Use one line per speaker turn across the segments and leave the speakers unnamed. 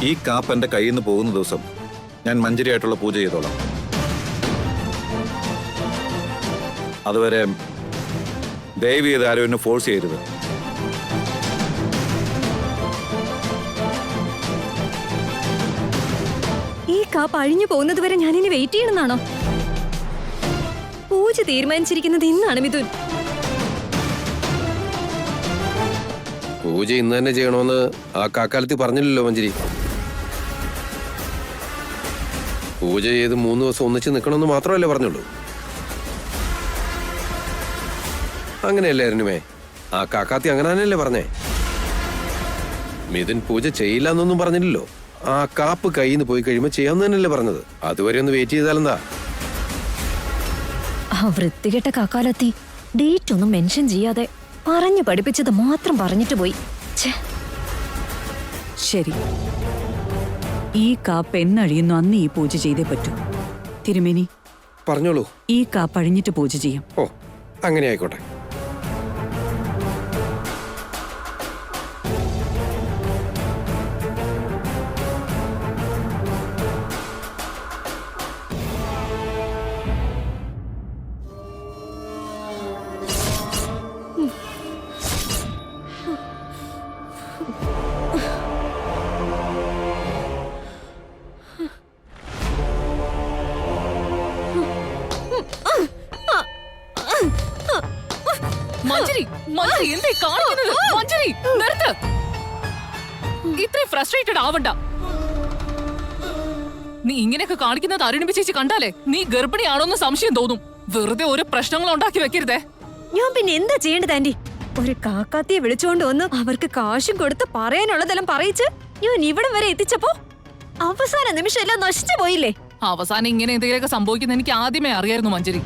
ഈ കാപ്പ് എന്റെ കയ്യിൽ നിന്ന് പോകുന്ന ദിവസം ഞാൻ മഞ്ജരിയായിട്ടുള്ള പൂജ ചെയ്തോളാം. അതുവരെ ദയവ് ചെയ്ത് ആരും എന്നെ ഫോഴ്സ് ചെയ്യരുത്.
ഈ കാപ്പ് അഴിഞ്ഞു പോകുന്നത് വരെ ഞാനിനി വെയിറ്റ് ചെയ്യണമെന്നാണോ? പൂജ തീരുമാനിച്ചിരിക്കുന്നത് ഇന്നാണ് മിഥുൻ.
പൂജ ഇന്ന് തന്നെ ചെയ്യണമെന്ന് ആ കാക്കാലത്തി പറഞ്ഞില്ലല്ലോ മഞ്ജരി. പൂജ ചെയ്ത് 3 ദിവസം ഒന്നിച്ച് നിൽക്കണമെന്ന് മാത്രമല്ലേ പറഞ്ഞുള്ളൂ. അങ്ങനെയല്ലേ അരുണിമേ? ആ കാക്കാത്തി അങ്ങനെ തന്നെയല്ലേ പറഞ്ഞേ? മിഥുൻ പൂജ ചെയ്യില്ല എന്നൊന്നും പറഞ്ഞില്ലല്ലോ. ആ കാപ്പ് കയ്യിൽ നിന്ന് പോയി കഴിയുമ്പോൾ ചെയ്യാന്ന് തന്നെയല്ലേ പറഞ്ഞത്. അതുവരെ ഒന്ന് വെയിറ്റ് ചെയ്താലെന്താ?
ആ വൃത്തികെട്ട കാക്കാലത്തി ഡേറ്റ് ഒന്നും മെൻഷൻ ചെയ്യാതെ പറഞ്ഞു പഠിപ്പിച്ചത് മാത്രം പറഞ്ഞിട്ട് പോയി.
ശരി, ഈ കാപ്പ് എന്നഴിയുന്നു അന്ന് ഈ പൂജ ചെയ്തേ പറ്റൂ. തിരുമേനി,
പറഞ്ഞോളൂ.
ഈ കാപ്പ് അഴിഞ്ഞിട്ട് പൂജ ചെയ്യാം.
ഓ, അങ്ങനെ ആയിക്കോട്ടെ.
മഞ്ജരി, മഞ്ജരി എന്തേ കാണിക്കുന്നത്? മഞ്ജരി നിർത്ത്. ഇത്രയും ഫ്രസ്ട്രേറ്റഡ് ആവണ്ട. നീ ഇങ്ങനെയൊക്കെ കാണിക്കുന്നത് അരുണിമ ചേച്ചി കണ്ടാലേ നീ ഗർഭിണിയാണോന്ന് സംശയം തോന്നും. വെറുതെ ഒരു പ്രശ്നങ്ങൾ ഉണ്ടാക്കി വെക്കരുതേ.
ഞാൻ പിന്നെ എന്താ ചെയ്യേണ്ടത് ആന്റി? ഒരു കാക്കാത്തിയെ വിളിച്ചുകൊണ്ട് വന്ന് അവർക്ക് കാശും കൊടുത്ത് പറയാനുള്ളതെല്ലാം പറയിച്ച് ഞാൻ ഇവിടം വരെ എത്തിച്ചപ്പോ അവസാന നിമിഷം എല്ലാം നശിച്ചു പോയില്ലേ?
അവസാനം ഇങ്ങനെ എന്തെങ്കിലുമൊക്കെ സംഭവിക്കുന്ന എനിക്ക് ആദ്യമേ അറിയായിരുന്നു മഞ്ജരി.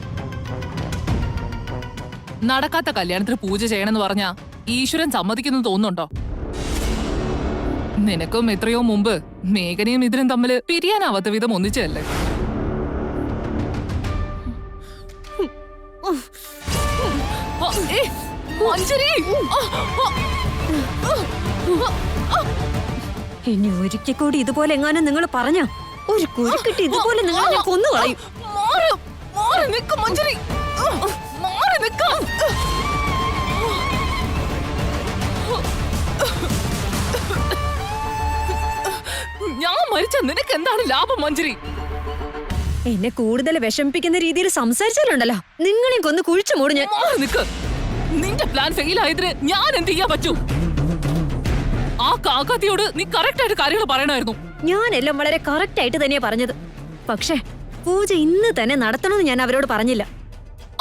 നടക്കാത്ത കല്യാണത്തിന് പൂജ ചെയ്യണമെന്ന് പറഞ്ഞാ ഈശ്വരൻ സമ്മതിക്കുന്നു തോന്നുന്നുണ്ടോ? നിനക്കും എത്രയോ മുമ്പ് മേഘനയും ഇതിനും തമ്മിൽ പിരിയാനാവാത്ത വിധം ഒന്നിച്ചല്ലേ?
ഇനി ഒരിക്കൽ കൂടി ഇതുപോലെ എങ്ങാനും നിങ്ങൾ പറഞ്ഞ ഒരു കുരുക്കിട്ട് ഇതുപോലെ നിങ്ങൾ ഞാൻ കൊന്നുകളയും.
ഞാൻ മരിച്ച നിനക്ക് എന്താണ് ലാഭം മഞ്ജരി?
എന്നെ കൂടുതൽ വിഷമിപ്പിക്കുന്ന രീതിയിൽ സംസാരിച്ചാലുണ്ടല്ലോ നിങ്ങളെയും കൊന്ന് കുഴിച്ചു മൂടും ഞാൻ.
നിക്ക്, നിന്റെ പ്ലാൻ ഫെയിൽ ആയതിന് ഞാൻ എന്ത് ചെയ്യാൻ പറ്റൂ? ആ കാക്കാത്തിയോട് നീ കറക്റ്റ് ആയിട്ട് കാര്യങ്ങൾ പറയണമായിരുന്നു.
ഞാനെല്ലാം വളരെ കറക്റ്റ് ആയിട്ട് തന്നെയാ പറഞ്ഞത്. പക്ഷേ പൂജ ഇന്ന് തന്നെ നടത്തണമെന്ന് ഞാൻ അവരോട് പറഞ്ഞില്ല.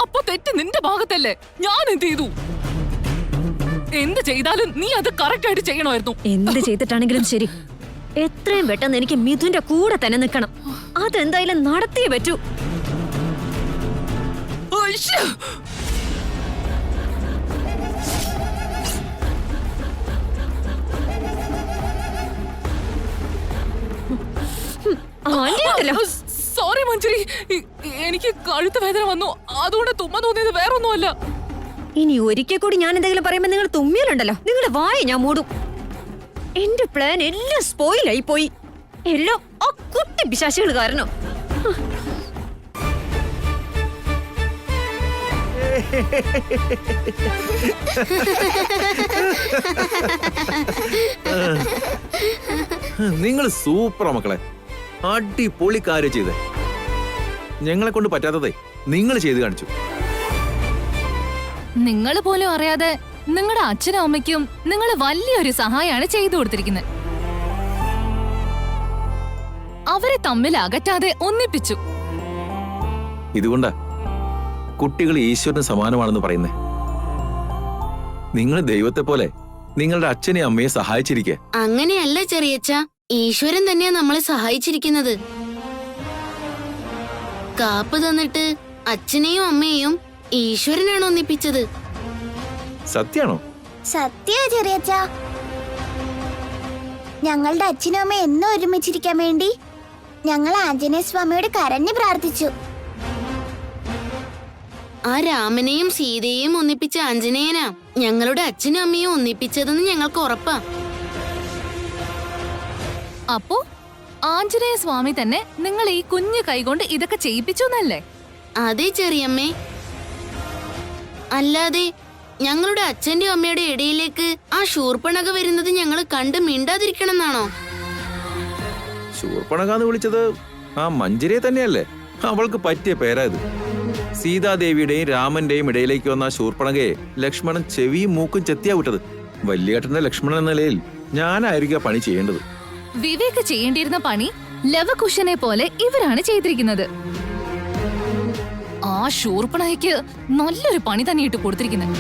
അപ്പൊ തെറ്റ് നിന്റെ ഭാഗത്തല്ലേ? ഞാൻ എന്ത് ചെയ്തു? എന്ത് ചെയ്താലും നീ അത് കറക്റ്റ് ആയിട്ട് ചെയ്യണമായിരുന്നു.
എന്ത് ചെയ്തിട്ടാണെങ്കിലും ശരി, എത്രയും പെട്ടെന്ന് എനിക്ക് മിഥുന്റെ കൂടെ തന്നെ നിൽക്കണം. അതെന്തായാലും നടത്തിയേ പറ്റൂ.
സോറി മഞ്ജരി, എനിക്ക് കഴുത്ത് വേദന വന്നു, അതുകൊണ്ട് തുമ്മ തോന്നിയത് വേറൊന്നുമല്ല.
ഇനി ഒരിക്കൽ കൂടി ഞാൻ എന്തെങ്കിലും പറയുമ്പോ നിങ്ങൾ തുമ്മിയാലുണ്ടല്ലോ നിങ്ങളുടെ വായ ഞാൻ മൂടും. എന്റെ പ്ലാൻ എല്ലാം സ്പോയിലായി പോയി. എല്ലാം ആ കുട്ടി പിശാചികൾ കാരണം.
നിങ്ങൾ സൂപ്പർ മക്കളെ, അടിപൊളി കാര്യം ചെയ്തേ. ഞങ്ങളെ കൊണ്ട് പറ്റാത്തതേ നിങ്ങൾ ചെയ്ത് കാണിച്ചു.
നിങ്ങൾ പോലും അറിയാതെ നിങ്ങളുടെ അച്ഛനും അമ്മയ്ക്കും നിങ്ങൾ വലിയൊരു സഹായമാണ് ചെയ്തു കൊടുത്തിരിക്കുന്നത്. അവരെ തമ്മിൽ അകറ്റാതെ ഒന്നിപ്പിച്ചു.
ഇതുകൊണ്ടാ കുട്ടികൾ ഈശ്വരന് സമാനമാണെന്ന് പറയുന്നേ. നിങ്ങൾ ദൈവത്തെ പോലെ നിങ്ങളുടെ അച്ഛനെയും അമ്മയെ സഹായിച്ചിരിക്കെ.
അങ്ങനെയല്ല ചെറിയച്ഛ, ഈശ്വരൻ തന്നെയാ നമ്മളെ സഹായിച്ചിരിക്കുന്നത്. കാപ്പ് തന്നിട്ട് അച്ഛനെയും അമ്മയെയും ഈശ്വരനാണ് ഒന്നിപ്പിച്ചത്.
സത്യാണോ?
സത്യ ചെറിയച്ഛ. ഞങ്ങളുടെ അച്ഛനും അമ്മ എന്നും ഒരുമിച്ചിരിക്കാൻ വേണ്ടി ഞങ്ങൾ ആഞ്ജനേയ സ്വാമിയോട് കരഞ്ഞു പ്രാർത്ഥിച്ചു.
ആ രാമനെയും സീതയെയും ഒന്നിപ്പിച്ച ആഞ്ജനേയനാ ഞങ്ങളുടെ അച്ഛനും അമ്മയും ഒന്നിപ്പിച്ചതെന്ന് ഞങ്ങൾക്ക് ഉറപ്പാ.
അപ്പോ ആഞ്ജനേയ സ്വാമി തന്നെ നിങ്ങൾ ഈ കുഞ്ഞു കൈകൊണ്ട് ഇതൊക്കെ ചെയ്യിപ്പിച്ചു എന്നല്ലേ?
അതെ ചെറിയമ്മേ. അല്ലാതെ ഞങ്ങളുടെ അച്ഛന്റെ അമ്മയുടെ ഇടയിലേക്ക് ആ ശൂർപ്പണക വരുന്നത് ഞങ്ങൾ കണ്ട് മിണ്ടാതിരിക്കണം എന്നാണോ?
ശൂർപ്പണകാന്ന് വിളിച്ചത് ആ മഞ്ജരിയെ തന്നെയല്ലേ? അവൾക്ക് പറ്റിയ പേരാ ഇത്. സീതാദേവിയുടെയും രാമന്റെയും ഇടയിലേക്ക് വന്ന ആ ശൂർപ്പണകയെ ലക്ഷ്മണൻ ചെവിയും മൂക്കും ചെത്തിയാ വിട്ടത്. വലിയേട്ടന്റെ ലക്ഷ്മണൻ എന്ന നിലയിൽ ഞാനായിരിക്കും പണി ചെയ്യേണ്ടത്.
വിവേക് ചെയ്യേണ്ടിയിരുന്ന പണി ലവകുശനെ പോലെ ഇവരാണ് ചെയ്തിരിക്കുന്നത്. ആ ശൂർപ്പണയ്ക്ക് നല്ലൊരു പണി തന്നെ ഇട്ട് കൊടുത്തിരിക്കുന്നത്.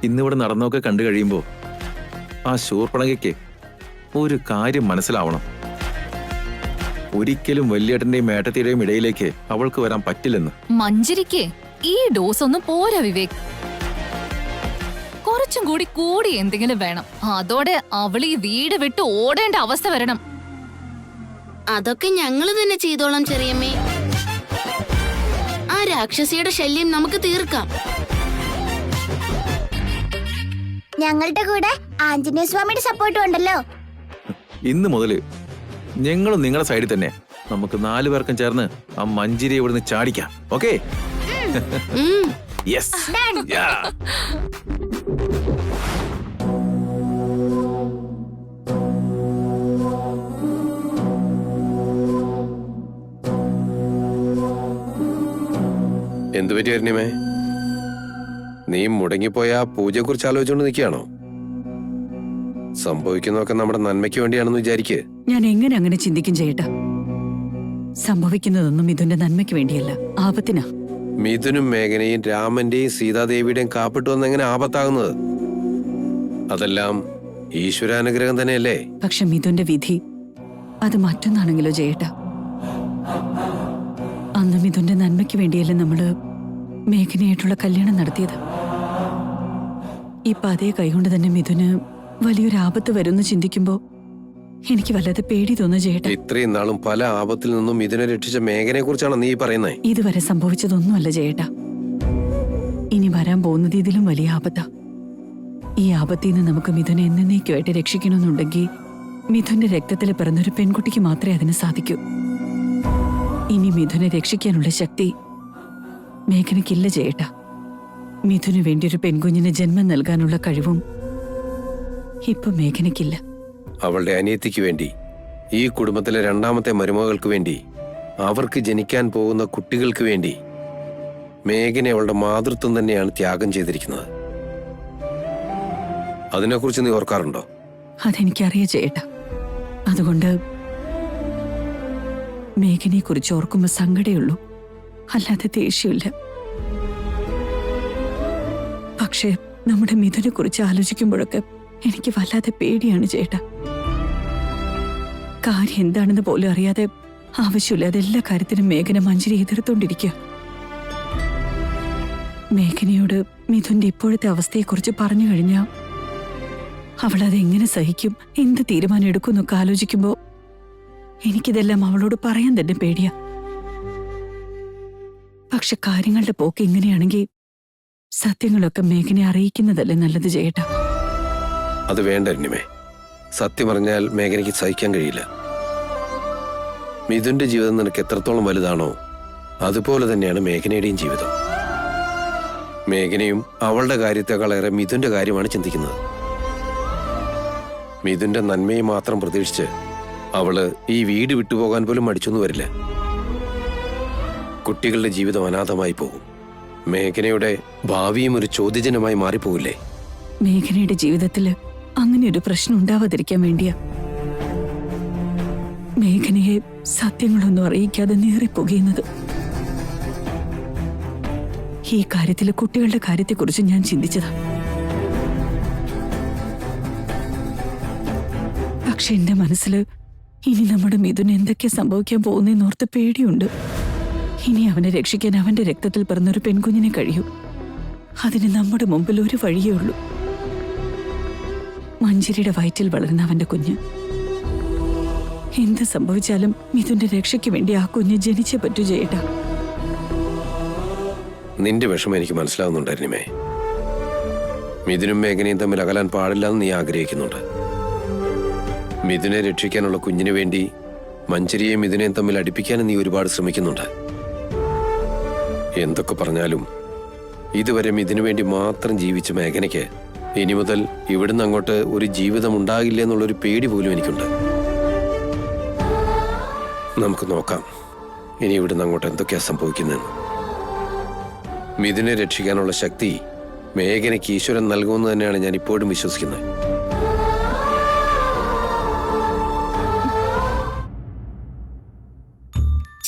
ഇന്നിവിടെ നടന്നൊക്കെ കണ്ടു കഴിയുമ്പോ ആ ശൂർപ്പണകയ്ക്ക് ഒരു കാര്യം മനസ്സിലാവണം. ഒരിക്കലും വലിയേട്ടന്റെയും മേട്ടത്തിയുടെയും ഇടയിലേക്ക് അവൾക്ക് വരാൻ പറ്റില്ലെന്ന്.
മഞ്ജരിക്ക് ഈ ഡോസ് ഒന്നും പോരാ വിവേക്. കുറച്ചും കൂടി എന്തെങ്കിലും വേണം. അതോടെ അവൾ ഈ വീട് വിട്ട് ഓടേണ്ട അവസ്ഥ വരണം.
അതൊക്കെ ഞങ്ങള് തന്നെ ചെയ്തോളാം ചെറിയമ്മേ. ആ രാക്ഷസിയുടെ ശല്യം നമുക്ക് തീർക്കാം.
ഞങ്ങളുടെ കൂടെ ആഞ്ജനേയ സ്വാമിയുടെ സപ്പോർട്ടും ഉണ്ടല്ലോ.
ഇന്ന് മുതല് ഞങ്ങളും നിങ്ങളുടെ സൈഡിൽ തന്നെ. നമുക്ക് 4 പേർക്കും ചേർന്ന് ആ മഞ്ജരിയെ ഇവിടുന്ന് ചാടിക്കാം. ഓക്കെ? യെസ്.
എന്തു പറ്റി അരുണിമേ? നീ മുടങ്ങിപ്പോയ ആ പൂജയെ കുറിച്ച് ആലോചിച്ചുകൊണ്ട് നിൽക്കുകയാണോ? സംഭവിക്കുന്നതൊക്കെ നമ്മുടെ നന്മയ്ക്ക് വേണ്ടിയാണെന്ന് വിചാരിക്ക്.
ഞാൻ എങ്ങനെ അങ്ങനെ ചിന്തിക്കും ചേട്ടാ? സംഭവിക്കുന്നതൊന്നും മിഥുന്റെ നന്മയ്ക്ക് വേണ്ടിയല്ല, ആപത്തിനാ.
മിഥുനും മേഘനയും രാമന്റെയും സീതാദേവിയുടെയും കാപ്പിട്ട് വന്ന് എങ്ങനെ ആപത്താകുന്നത്? അതെല്ലാം ഈശ്വരാനുഗ്രഹം തന്നെയല്ലേ?
പക്ഷെ മിഥുന്റെ വിധി അത് മറ്റൊന്നാണെങ്കിലോ ചേട്ടാ. അന്ന് മിഥുന്റെ നന്മയ്ക്ക് വേണ്ടിയല്ലേ നമ്മള് മേഘനയായിട്ടുള്ള കല്യാണം നടത്തിയത്. ഇപ്പൊ അതേ കൈകൊണ്ട് തന്നെ മിഥുന് വലിയൊരു ആപത്ത് വരുമെന്ന് ചിന്തിക്കുമ്പോ എനിക്ക് വല്ലാതെ പേടി തോന്നുന്നു ചേട്ടാ.
ഇത്രയും നാളും പല ആപത്തിൽ നിന്നും മിഥുനെ രക്ഷിച്ച മേഘനെ കുറിച്ചാണ് നീ പറയുന്നത്.
ഇതുവരെ സംഭവിച്ചതൊന്നുമല്ല ചേട്ടാ. ഇനി വരാൻ പോകുന്നത് ഇതിലും വലിയ ആപത്താ. ഈ ആപത്തിൽ നിന്ന് നമുക്ക് മിഥുനെ എന്നേക്കുമായിട്ട് രക്ഷിക്കണമെന്നുണ്ടെങ്കിൽ മിഥുന്റെ രക്തത്തിൽ പിറന്നൊരു പെൺകുട്ടിക്ക് മാത്രമേ അതിന് സാധിക്കൂ. ഇനി മിഥുനെ രക്ഷിക്കാനുള്ള ശക്തി മേഘനയ്ക്കില്ല ചേട്ടാ. മിഥുന് വേണ്ടി ഒരു പെൺകുഞ്ഞിന് ജന്മം നൽകാനുള്ള കഴിവും ഇപ്പൊ മേഘനയ്ക്കില്ല.
അവളുടെ അനിയത്തിക്ക് വേണ്ടി, ഈ കുടുംബത്തിലെ 2ാമത്തെ മരുമകൾക്ക് വേണ്ടി, അവർക്ക് ജനിക്കാൻ പോകുന്ന കുട്ടികൾക്ക് വേണ്ടി മേഘനെ അവളുടെ മാതൃത്വം തന്നെയാണ് ത്യാഗം ചെയ്തിരിക്കുന്നത്. അതിനെക്കുറിച്ച് നീ ഓർക്കാറുണ്ടോ?
അതെനിക്കറിയാം ചേട്ടാ. അതുകൊണ്ട് മേഘനയെ കുറിച്ച് ഓർക്കുമ്പോ സങ്കടയുള്ളൂ, അല്ലാതെ ദേഷ്യമില്ല. പക്ഷേ നമ്മുടെ മിഥുനെ കുറിച്ച് ആലോചിക്കുമ്പോഴൊക്കെ എനിക്ക് വല്ലാതെ പേടിയാണ് ചേട്ടാ. കാര്യം എന്താണെന്ന് പോലും അറിയാതെ ആവശ്യമില്ലാതെ എല്ലാ കാര്യത്തിനും മേഘന മഞ്ജരി എതിർത്തോണ്ടിരിക്കുക. മേഘനയോട് മിഥുന്റെ ഇപ്പോഴത്തെ അവസ്ഥയെക്കുറിച്ച് പറഞ്ഞു കഴിഞ്ഞാൽ അവളത് എങ്ങനെ സഹിക്കും, എന്ത് തീരുമാനം എടുക്കും എന്നൊക്കെ ആലോചിക്കുമ്പോ എനിക്കിതെല്ലാം അവളോട് പറയാൻ തന്നെ പേടിയാ. പക്ഷെ കാര്യങ്ങളുടെ പോക്ക് ഇങ്ങനെയാണെങ്കിൽ സത്യങ്ങളൊക്കെ മേഘനെ അറിയിക്കുന്നതല്ലേ നല്ലത് ചേട്ടാ.
അത് വേണ്ട അരുണിമേ. സത്യം പറഞ്ഞാൽ മേഘനയ്ക്ക് സഹിക്കാൻ കഴിയില്ല. മിഥുന്റെ ജീവിതം നിനക്ക് എത്രത്തോളം വലുതാണോ അതുപോലെ തന്നെയാണ് മേഘനയുടെയും ജീവിതം. മേഘനയും അവളുടെ കാര്യത്തെക്കാളേറെ മിഥുന്റെ കാര്യമാണ് ചിന്തിക്കുന്നത്. മിഥുന്റെ നന്മയെ മാത്രം പ്രതീക്ഷിച്ച് അവള് ഈ വീട് വിട്ടുപോകാൻ പോലും മടിച്ചൊന്നും വരില്ല. കുട്ടികളുടെ ജീവിതം അനാഥമായി പോകും. മേഘനയുടെ ഭാവിയും ഒരു ചോദ്യചിഹ്നമായി മാറിപ്പോകില്ലേ?
മേഘനയുടെ ജീവിതത്തില് അങ്ങനെ ഒരു പ്രശ്നം ഉണ്ടാവാതിരിക്കാൻ വേണ്ടിയാ മേഘനയെ സത്യങ്ങളൊന്നും അറിയിക്കാതെ നീറിപ്പോകുന്നത്. ഈ കാര്യത്തില് കുട്ടികളുടെ കാര്യത്തെക്കുറിച്ച് ഞാൻ ചിന്തിച്ചതാ. പക്ഷെ എന്റെ മനസ്സില് ഇനി നമ്മുടെ മിഥുന് എന്തൊക്കെയാ സംഭവിക്കാൻ പോകുന്നേന്നോർത്ത് പേടിയുണ്ട്. ഇനി അവനെ രക്ഷിക്കാൻ അവന്റെ രക്തത്തിൽ പിറന്നൊരു പെൺകുഞ്ഞിനെ കഴിയൂ. അതിന് നമ്മുടെ മുമ്പിൽ ഒരു വഴിയേ ഉള്ളൂ. മഞ്ജരിയുടെ വയറ്റിൽ വളരുന്ന അവന്റെ കുഞ്ഞ്. എന്ത് സംഭവിച്ചാലും മിഥുന്റെ രക്ഷയ്ക്ക് വേണ്ടി ആ കുഞ്ഞ് ജനിച്ചേ പറ്റൂ ചേട്ടാ.
നിന്റെ വിഷമം എനിക്ക് മനസ്സിലാവുന്നുണ്ടായിരുന്നേ. മിഥുനും മേഘനയും തമ്മിൽ അകലാൻ പാടില്ലെന്ന് നീ ആഗ്രഹിക്കുന്നുണ്ട്. മിഥുനെ രക്ഷിക്കാനുള്ള കുഞ്ഞിനു വേണ്ടി മഞ്ജരിയെയും മിഥുനെയും തമ്മിൽ അടുപ്പിക്കാനും നീ ഒരുപാട് ശ്രമിക്കുന്നുണ്ട്. എന്തൊക്കെ പറഞ്ഞാലും ഇതുവരെ മിഥുനു വേണ്ടി മാത്രം ജീവിച്ച മേഘനയ്ക്ക് ഇനി മുതൽ ഇവിടുന്ന് അങ്ങോട്ട് ഒരു ജീവിതം ഉണ്ടാകില്ല എന്നുള്ളൊരു പേടി പോലും എനിക്കുണ്ട്. നമുക്ക് നോക്കാം ഇനി ഇവിടുന്ന് അങ്ങോട്ട് എന്തൊക്കെയാ സംഭവിക്കുന്നതെന്ന്. മിഥുനെ രക്ഷിക്കാനുള്ള ശക്തി മേഘനയ്ക്ക് ഈശ്വരൻ നൽകുമെന്ന് തന്നെയാണ് ഞാൻ ഇപ്പോഴും വിശ്വസിക്കുന്നത്.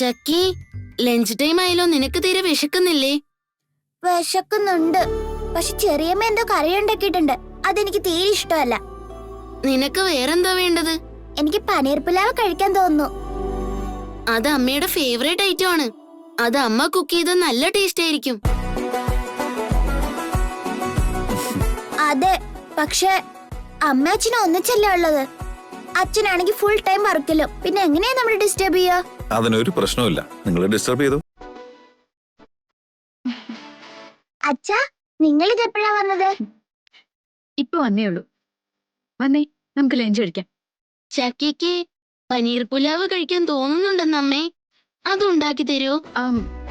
ചക്കി, ലഞ്ച് ടൈം ആയാലോ, നിനക്ക് തീരെ വിശക്കുന്നില്ലേ?
വിശക്കുന്നുണ്ട്, പക്ഷെ ചെറിയമ്മ എന്തോ കറി ഉണ്ടാക്കിയിട്ടുണ്ട്, അതെനിക്ക് തീരെ ഇഷ്ടമല്ല.
നിനക്ക് വേറെന്താ വേണ്ടത്?
എനിക്ക് പനീർ പുലാവ് കഴിക്കാൻ തോന്നുന്നു.
അത് അമ്മയുടെ ഫേവറേറ്റ് ഐറ്റം ആണ്. അത് അമ്മ കുക്ക് ചെയ്ത നല്ല ടേസ്റ്റ് ആയിരിക്കും.
അതെ, പക്ഷെ അമ്മ അച്ഛനും ഒന്നിച്ചല്ലേ ഉള്ളത്. അച്ഛനാണെങ്കിൽ ഫുൾ ടൈം വർക്കിലും, പിന്നെ എങ്ങനെയാ നമ്മൾ ഡിസ്റ്റർബ് ചെയ്യാ?
അതിനൊരു പ്രശ്നമില്ല, നിങ്ങൾ ഡിസ്റ്റർബ് ചെയ്തു.
അച്ഛാ, നിങ്ങൾ ഇതെപ്പോഴാ വന്നത്?
ഇപ്പൊ വന്നേ ഉള്ളൂ. വന്നേ, നമുക്ക് ലഞ്ച് കഴിക്കാം.
ചക്കിക്ക് പനീർ പുലാവ് കഴിക്കാൻ തോന്നുന്നുണ്ടെന്നമ്മേ, അത് ഉണ്ടാക്കി തരുമോ?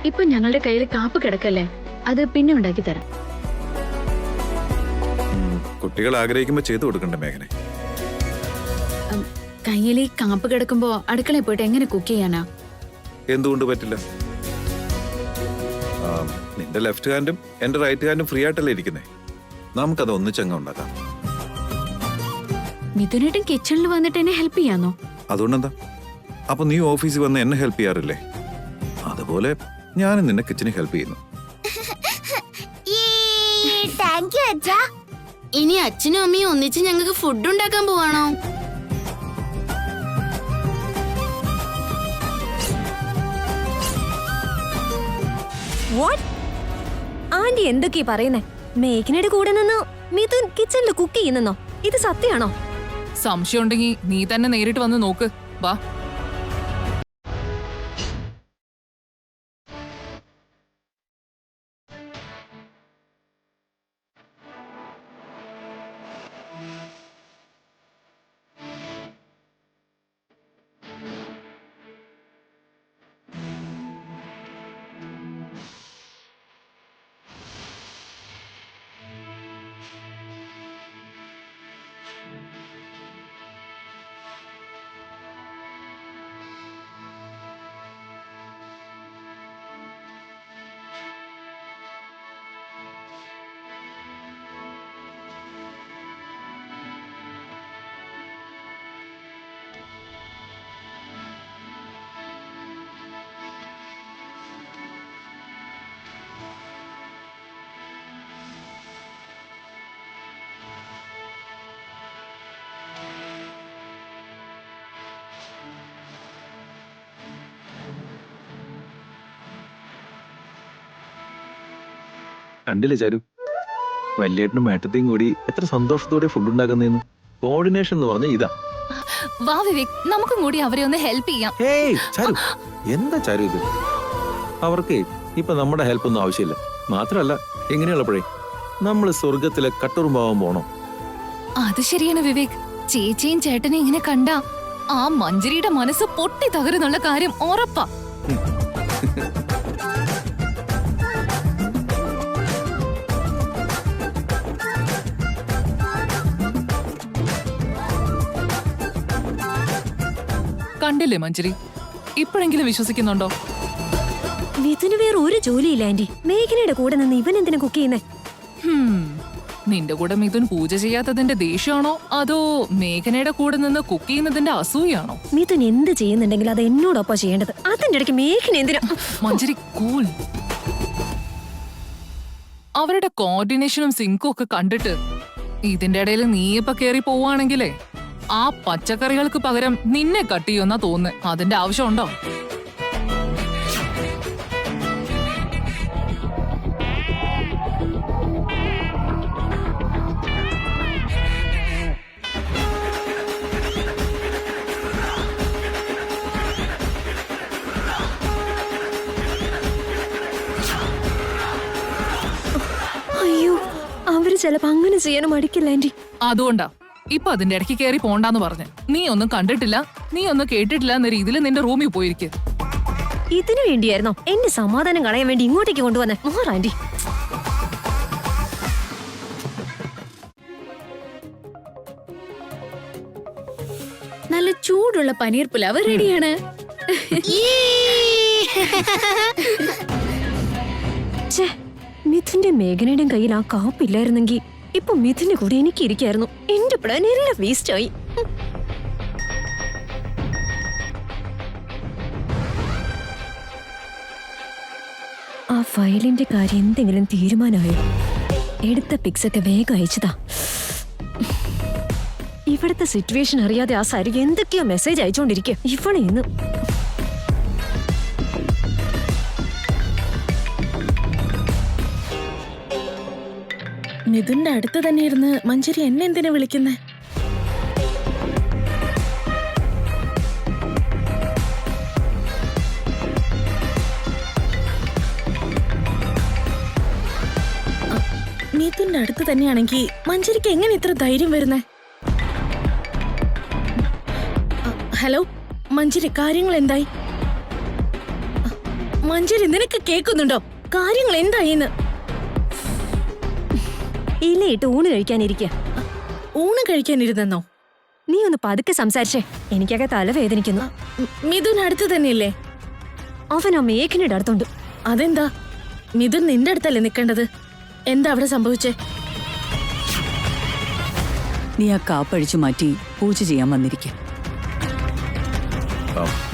ഇപ്പൊ ഞങ്ങളുടെ കയ്യിൽ കാപ്പ് കിടക്കല്ലേ, അത് പിന്നെ ഉണ്ടാക്കി തരാം.
കുട്ടികൾ ആഗ്രഹിക്കുമ്പോ ചെയ്തു കൊടുക്കണ്ടേ മേഘനെ?
കയ്യിൽ ഈ കാപ്പ് കിടക്കുമ്പോ അടുക്കളയിൽ പോയിട്ട് എങ്ങനെ കുക്ക് ചെയ്യാനാ?
എന്തുകൊണ്ട് പറ്റില്ല? നിന്റെ ലെഫ്റ്റ് ഹാൻഡും എന്റെ റൈറ്റ് ഹാൻഡും ഫ്രീ ആയിട്ടല്ലേ ഇരിക്കുന്നേ, നമുക്കത് ഒന്നിച്ചങ്ങ ഉണ്ടാക്കാം.
മിഥുനേട്ടൻ കിച്ചണിൽ വന്നിട്ട് എന്നെ ഹെൽപ്പ് ചെയ്യാന്നോ?
അതുകൊണ്ടെന്താ? അപ്പൊ നീ ഓഫീസിൽ വന്ന് എന്നെ ഹെൽപ്പ് ചെയ്യാറില്ലേ? അതുപോലെ ഞാനും നിന്നെ കിച്ചണിൽ ഹെൽപ്പ് ചെയ്യുന്നു.
താങ്ക് യു അച്ഛാ.
ഇനി അച്ഛനും അമ്മയും ഒന്നിച്ച് ഞങ്ങൾക്ക് ഫുഡ് ഉണ്ടാക്കാൻ പോവാണോ?
വാട്ട്? ആന്റി എന്തൊക്കെയാ പറയുന്നേ? മേഘനയുടെ കൂടെ നിന്നോ മിഥുൻ കിച്ചണിൽ കുക്ക് ചെയ്യുന്നോ? ഇത് സത്യമാണോ?
സംശയം ഉണ്ടെങ്കിൽ നീ തന്നെ നേരിട്ട് വന്ന് നോക്ക്. വാ.
കണ്ടില്ലേ ചാരു, വല്യേട്ടനും മേട്ടത്തെയും കൂടി എത്ര സന്തോഷത്തോടെ ഫുഡ് ഉണ്ടാക്കുന്നതെന്ന്. കോർഡിനേഷൻ എന്ന് പറഞ്ഞ ഇതാ.
വാ വിവേക്, നമുക്കും കൂടി അവരെ ഒന്ന് ഹെൽപ്പ് ചെയ്യാം.
ഹേയ് ചാരു, എന്താ ചാരു ഇത്? അവർക്ക് ഇപ്പൊ നമ്മുടെ ഹെൽപ്പ് ഒന്നും ആവശ്യമില്ല. മാത്രമല്ല, എങ്ങനെയുള്ളപ്പോഴേ നമ്മൾ സ്വർഗത്തിലെ കട്ടുറുമ്പാവാൻ പോണോ?
അത് ശരിയാണ് വിവേക്. ചേച്ചിയും ചേട്ടനെയും ഇങ്ങനെ കണ്ടാ ആ മഞ്ജരിയുടെ മനസ്സ് പൊട്ടി തകരുന്നുള്ള കാര്യം ഉറപ്പാ.
കണ്ടില്ലേ മഞ്ജരി, ഇപ്പോഴെങ്കിലും വിശ്വസിക്കുന്നുണ്ടോ?
മിഥുന് വേറെ ഒരു ജോലിയില്ല ആന്റി. മേഘനയുടെ കൂടെ നിന്ന് ഇവൻ എന്തിനാ കുക്ക് ചെയ്യുന്നേ?
നിന്റെ കൂടെ മിഥുൻ പൂജ ചെയ്യാത്തതിന്റെ ദേഷ്യമാണോ അതോ മേഘനയുടെ കൂടെ നിന്ന് കുക്ക് ചെയ്യുന്നതിന്റെ അസൂയാണോ?
മിഥുൻ എന്ത് ചെയ്യുന്നുണ്ടെങ്കിൽ അത് എന്നോടൊപ്പം ചെയ്യേണ്ടത്. അതിന്റെ ഇടയ്ക്ക് മേഘന എന്തിനാ?
മഞ്ജരി കൂൾ. അവരുടെ കോർഡിനേഷനും സിങ്കും ഒക്കെ കണ്ടിട്ട് ഇതിന്റെ ഇടയിൽ നീ ഇപ്പൊ കേറി പോവാണെങ്കിലേ ആ പച്ചക്കറികൾക്ക് പകരം നിന്നെ കട്ട് ചെയ്യുമെന്നാ തോന്നുന്നേ. അതിന്റെ ആവശ്യമുണ്ടോ?
അയ്യോ, അവര് ചിലപ്പോ അങ്ങനെ ചെയ്യാനും മടിക്കില്ല ആന്റി.
അതുകൊണ്ടാ ഇപ്പൊ അതിന്റെ ഇടയ്ക്ക് കയറി പോണ്ടാന്ന് പറഞ്ഞ് നീ ഒന്നും കണ്ടിട്ടില്ല, നീ ഒന്നും കേട്ടിട്ടില്ല എന്ന രീതിയിൽ നിന്റെ റൂമിൽ പോയിരിക്കും.
ഇതിനു വേണ്ടിയായിരുന്നോ എന്റെ സമാധാനം കളയാൻ വേണ്ടി ഇങ്ങോട്ടേക്ക് കൊണ്ടുവന്നേ? ആന്റി,
നല്ല ചൂടുള്ള പനീർ പുലാവ് റെഡിയാണ്.
ഛേ, മിഥുന്റെ മേഘനയുടെയും കയ്യിൽ ആ കാപ്പില്ലായിരുന്നെങ്കിൽ ഇപ്പൊ മിഥുന്റെ കൂടെ എനിക്ക് ഇരിക്കായിരുന്നു. എന്റെ പ്ലാൻ എല്ലാം വേസ്റ്റ് ആയി. ആ ഫയലിന്റെ കാര്യം എന്തെങ്കിലും തീരുമാനമായോ? എടുത്ത പിക്സ് ഒക്കെ വേഗം അയച്ചതാ. ഇവിടുത്തെ സിറ്റുവേഷൻ അറിയാതെ ആ സാരി എന്തൊക്കെയോ മെസ്സേജ് അയച്ചോണ്ടിരിക്കുക. ഇവളെ ഇന്ന്
മിഥുന്റെ അടുത്ത് തന്നെ ഇരുന്ന് മഞ്ജരി എന്നെ എന്തിനാ വിളിക്കുന്നേ? മിഥുന്റെ അടുത്ത് തന്നെയാണെങ്കിൽ മഞ്ജരിക്ക് എങ്ങനെ ഇത്ര ധൈര്യം വരുന്നേ? ഹലോ മഞ്ജരി, കാര്യങ്ങൾ എന്തായി? മഞ്ജരി, നിനക്ക് കേൾക്കുന്നുണ്ടോ? കാര്യങ്ങൾ എന്തായിന്ന്?
ഇലയിട്ട് ഊണ് കഴിക്കാനിരിക്കുക.
ഊണ് കഴിക്കാനിരുന്നെന്നോ?
നീ ഒന്ന് പതുക്കെ സംസാരിച്ചേ, എനിക്കൊക്കെ തലവേദനിക്കുന്നു.
മിഥുൻ അടുത്ത് തന്നെയല്ലേ?
അവൻ ആ മേഘനയുടെ അടുത്തുണ്ട്.
അതെന്താ? മിഥുൻ നിന്റെ അടുത്തല്ലേ നിൽക്കേണ്ടത്? എന്താ അവിടെ സംഭവിച്ചേ?
നീ ആ കാപ്പഴിച്ചു മാറ്റി പൂജ ചെയ്യാൻ വന്നിരിക്കാം.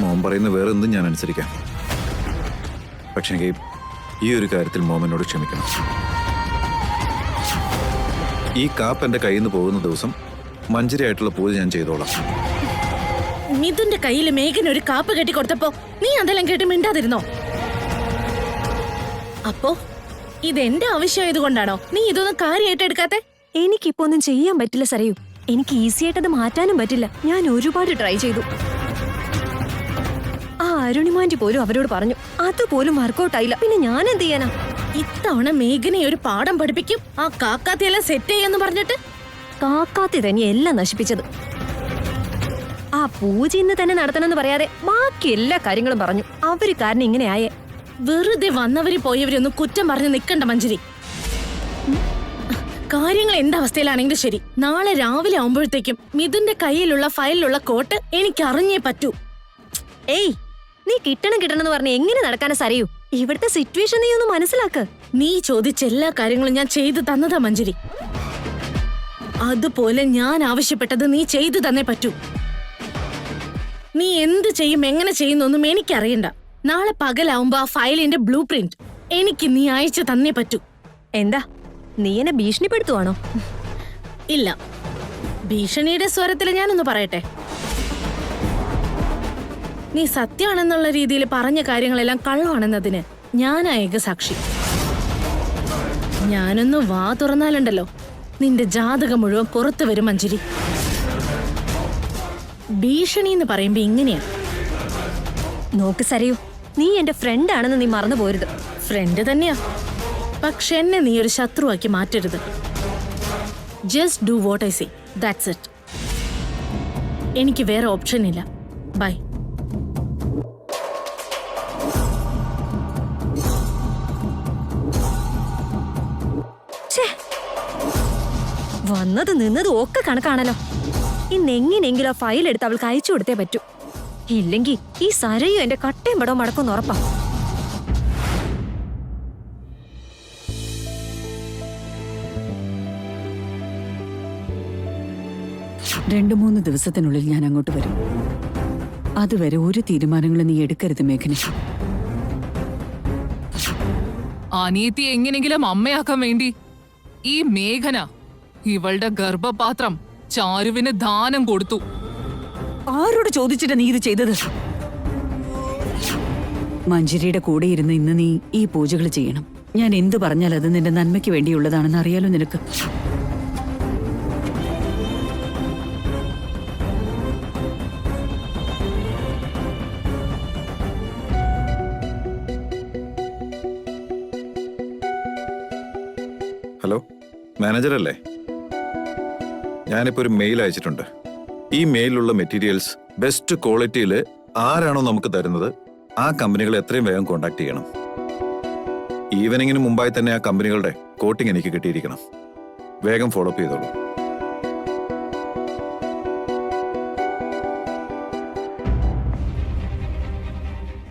മോൻ പറയുന്ന വേറെ എന്തും ഞാൻ അനുസരിക്കാം. പക്ഷേ ഈ ഒരു കാര്യത്തിൽ മോമനോട് ക്ഷമിക്കണം. ഈ കാപ്പ് എന്റെ കയ്യിൽ നിന്ന് പോകുന്ന ദിവസം മഞ്ജരിയായിട്ടുള്ള പൂജ ഞാൻ ചെയ്തോളാം.
മിഥുന്റെ കയ്യിൽ മേഘന ഒരു കാപ്പ് കെട്ടി കൊടുത്തപ്പോ നീ അതെല്ലാം കേട്ട് മിണ്ടാതിരുന്നോ? അപ്പോ ഇതെന്റെ ആവശ്യമായത് കൊണ്ടാണോ നീ ഇതൊന്നും കാര്യമായിട്ട് എടുക്കാത്തെ?
എനിക്കിപ്പോ ഒന്നും ചെയ്യാൻ പറ്റില്ല സരയു. എനിക്ക് ഈസി ആയിട്ട് അത് മാറ്റാനും പറ്റില്ല. ഞാൻ ഒരുപാട് ട്രൈ ചെയ്തു. ആ അരുണിമാൻറ്റി പോലും അവരോട് പറഞ്ഞു, അതുപോലും വർക്കൗട്ട് ആയില്ല. പിന്നെ ഞാൻ എന്ത് ചെയ്യാനാ?
ഇത്തവണ മേഘനെ ഒരു പാഠം പഠിപ്പിക്കും, ആ കാക്കാത്തിയെല്ലാം സെറ്റ് ചെയ്യാന്ന് പറഞ്ഞിട്ട്.
കാക്കാത്തി തന്നെ എല്ലാം നശിപ്പിച്ചത്. ആ പൂജ ഇന്ന് തന്നെ നടത്തണമെന്ന് പറയാതെ ബാക്കി എല്ലാ കാര്യങ്ങളും പറഞ്ഞു. അവര് കാരണം ഇങ്ങനെ ആയേ.
വെറുതെ വന്നവര് പോയവരൊന്നും കുറ്റം പറഞ്ഞ് നിക്കണ്ട മഞ്ജരി. കാര്യങ്ങൾ എന്തവസ്ഥയിലാണെങ്കിലും ശരി, നാളെ രാവിലെ ആവുമ്പോഴത്തേക്കും മിഥുന്റെ കയ്യിലുള്ള ഫയലിലുള്ള കോട്ട് എനിക്ക് അറിഞ്ഞേ പറ്റൂ.
ഏയ്, നീ കിട്ടണം എന്ന് പറഞ്ഞ് എങ്ങനെ നടക്കാനാ സരയു? ഇവിടുത്തെ സിറ്റുവേഷൻ നീ ഒന്ന് മനസ്സിലാക്ക്.
നീ ചോദിച്ച എല്ലാ കാര്യങ്ങളും ഞാൻ ചെയ്തു തന്നതാ മഞ്ജരി. അതുപോലെ ഞാൻ ആവശ്യപ്പെട്ടത് നീ ചെയ്തു തന്നേ പറ്റൂ. നീ എന്ത് ചെയ്യും, എങ്ങനെ ചെയ്യുന്നൊന്നും എനിക്കറിയണ്ട. നാളെ പകലാവുമ്പോ ആ ഫയലിന്റെ ബ്ലൂ പ്രിന്റ് എനിക്ക് നീ അയച്ചു തന്നേ പറ്റൂ.
എന്താ, നീ എന്നെ ഭീഷണിപ്പെടുത്തുവാണോ?
ഇല്ല, ഭീഷണിയുടെ സ്വരത്തിൽ ഞാനൊന്ന് പറയട്ടെ. നീ സത്യമാണെന്നുള്ള രീതിയിൽ പറഞ്ഞ കാര്യങ്ങളെല്ലാം കള്ളമാണെന്നതിന് ഞാനാ ഏകസാക്ഷി. ഞാനൊന്ന് വാ തുറന്നാലുണ്ടല്ലോ, നിന്റെ ജാതകം മുഴുവൻ പുറത്തു വരും മഞ്ജരി. ഭീഷണി എന്ന് പറയുമ്പോ ഇങ്ങനെയാ.
നോക്ക് സരയു, നീ എന്റെ ഫ്രണ്ട് ആണെന്ന് നീ മറന്നു പോരുത്.
ഫ്രണ്ട് തന്നെയാ, പക്ഷെ എന്നെ നീ ഒരു ശത്രുവാക്കി മാറ്റരുത്. Just do what I say, that's it. എനിക്ക് വേറെ ഓപ്ഷൻ ഇല്ല. ബൈ.
വന്നത് നിന്നതും ഒക്കെ കണക്കാണല്ലോ. ഇന്ന് എങ്ങനെയെങ്കിലും ആ ഫയൽ എടുത്ത് അവൾക്ക് അയച്ചു കൊടുത്തേ പറ്റൂ. ഇല്ലെങ്കിൽ ഈ സരയും എന്റെ കട്ടയും പടവും മടക്കൊന്ന് ഉറപ്പാ.
രണ്ടു മൂന്ന് ദിവസത്തിനുള്ളിൽ ഞാൻ അങ്ങോട്ട് വരും. അതുവരെ ഒരു തീരുമാനങ്ങളും നീ എടുക്കരുത് മേഘന.
അനിയത്തി എങ്ങനെങ്കിലും അമ്മയാക്കാൻ വേണ്ടി ഈ മേഘന ഇവളുടെ ഗർഭപാത്രം ചാരുവിന് ദാനം കൊടുത്തു.
ആരോട് ചോദിച്ചിട്ട് നീ ഇത് ചെയ്തത്? മഞ്ജരിയുടെ കൂടെ ഇരുന്ന് ഇന്ന് നീ ഈ പൂജകൾ ചെയ്യണം. ഞാൻ എന്തു പറഞ്ഞാൽ അത് നിന്റെ നന്മയ്ക്ക് വേണ്ടിയുള്ളതാണെന്ന് അറിയാലോ നിനക്ക്.
ഹലോ, മാനേജർ അല്ലേ? ഞാനിപ്പോ ഒരു മെയിൽ അയച്ചിട്ടുണ്ട്. ഈ മെയിലുള്ള മെറ്റീരിയൽസ് ബെസ്റ്റ് ക്വാളിറ്റിയിൽ ആരാണോ നമുക്ക് തരുന്നത് ആ കമ്പനികളെ എത്രയും വേഗം കോൺടാക്ട് ചെയ്യണം. ഈവനിങ്ങിന് മുമ്പായി തന്നെ ആ കമ്പനികളുടെ കോട്ടിംഗ് എനിക്ക് കിട്ടിയിരിക്കണം. വേഗം ഫോളോ അപ്പ് ചെയ്തോളൂ.